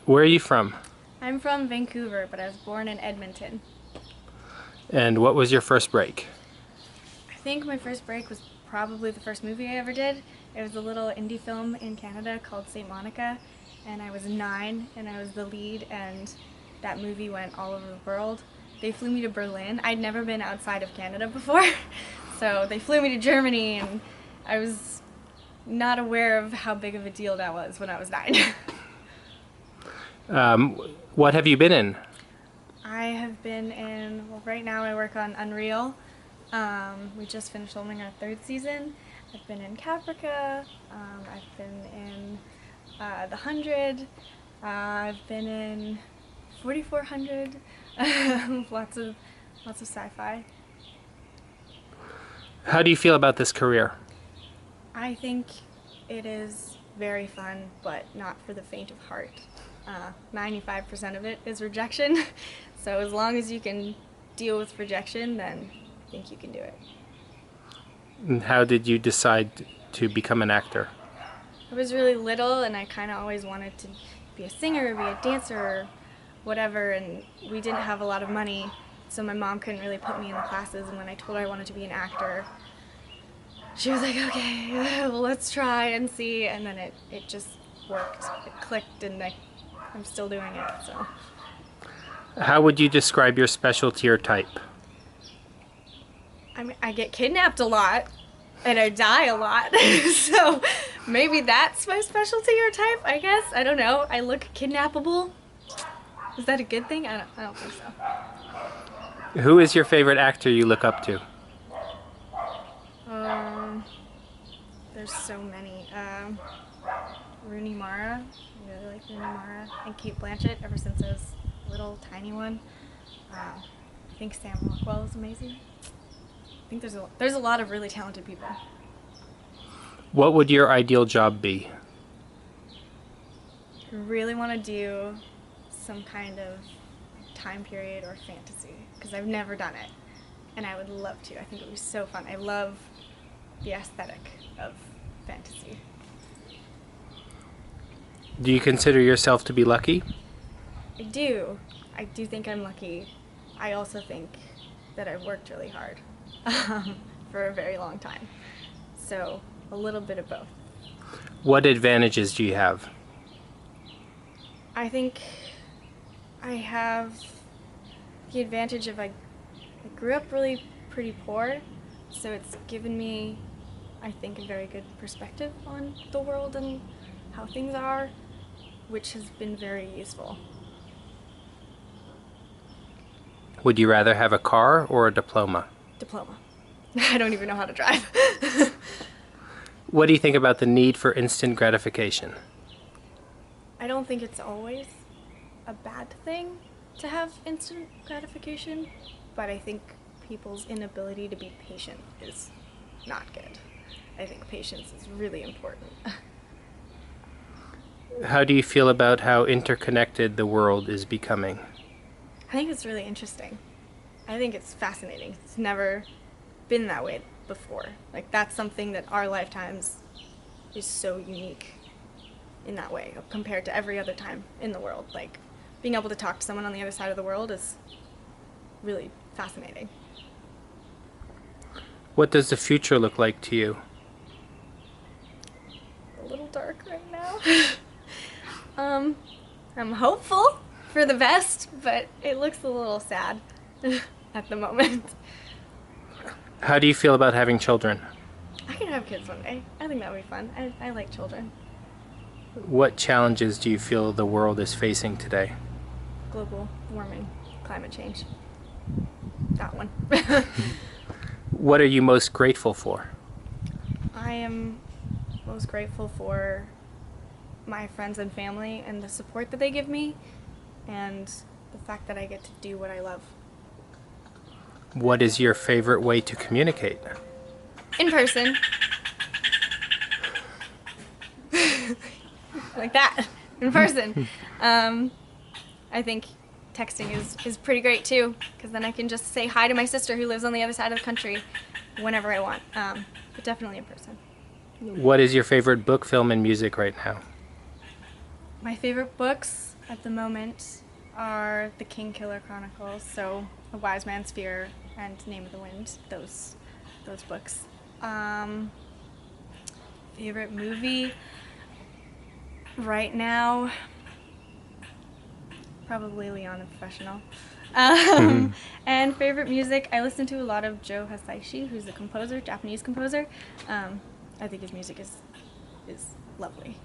Where are you from? I'm from Vancouver, but I was born in Edmonton. And what was your first break? I think my first break was probably the first movie I ever did. It was a little indie film in Canada called St. Monica, and I was 9 and I was the lead, and that movie went all over the world. They flew me to Berlin. I'd never been outside of Canada before, so they flew me to Germany, and I was not aware of how big of a deal that was when I was 9. What have you been in? I have been in, well, right now I work on Unreal. We just finished filming our 3rd season. I've been in Caprica, I've been in The 100, I've been in 4400, lots of sci-fi. How do you feel about this career? I think it is very fun, but not for the faint of heart. 95% of it is rejection, so as long as you can deal with rejection, then I think you can do it. And how did you decide to become an actor? I was really little and I kind of always wanted to be a singer, be a dancer, or whatever, and we didn't have a lot of money, so my mom couldn't really put me in the classes, and when I told her I wanted to be an actor, she was like, okay, well, let's try and see, and then it just worked. It clicked, and I'm still doing it, so. How would you describe your specialty or type? I mean, I get kidnapped a lot, and I die a lot, so maybe that's my specialty or type, I guess. I don't know. I look kidnappable. Is that a good thing? I don't think so. Who is your favorite actor you look up to? There's so many. Rooney Mara. I really like Rooney Mara. And Kate Blanchett, ever since I was a little tiny one. I think Sam Rockwell is amazing. I think there's a lot of really talented people. What would your ideal job be? I really want to do some kind of time period or fantasy, because I've never done it, and I would love to. I think it would be so fun. I love the aesthetic of fantasy. Do you consider yourself to be lucky? I do. I do think I'm lucky. I also think that I've worked really hard for a very long time. So a little bit of both. What advantages do you have? I think I have the advantage of I grew up really pretty poor, so it's given me, I think, a very good perspective on the world and how things are, which has been very useful. Would you rather have a car or a diploma? Diploma. I don't even know how to drive. What do you think about the need for instant gratification? I don't think it's always a bad thing to have instant gratification, but I think people's inability to be patient is not good. I think patience is really important. How do you feel about how interconnected the world is becoming? I think it's really interesting. I think it's fascinating. It's never been that way before. Like, that's something that our lifetimes is so unique in that way compared to every other time in the world. Like, being able to talk to someone on the other side of the world is really fascinating. What does the future look like to you? A little dark right now. I'm hopeful for the best, but it looks a little sad at the moment. How do you feel about having children? I can have kids one day. I think that would be fun. I like children. What challenges do you feel the world is facing today? Global warming, climate change. That one. What are you most grateful for? I am most grateful for my friends and family and the support that they give me, and the fact that I get to do what I love. What is your favorite way to communicate? In person. Like that. In person. I think texting is pretty great too, because then I can just say hi to my sister who lives on the other side of the country whenever I want. But definitely in person. What is your favorite book, film, and music right now? My favorite books at the moment are the Kingkiller Chronicles, so The Wise Man's Fear and Name of the Wind, those books. Favorite movie right now, probably Leon the Professional. And favorite music, I listen to a lot of Joe Hisaishi, who's a composer, Japanese composer. I think his music is lovely.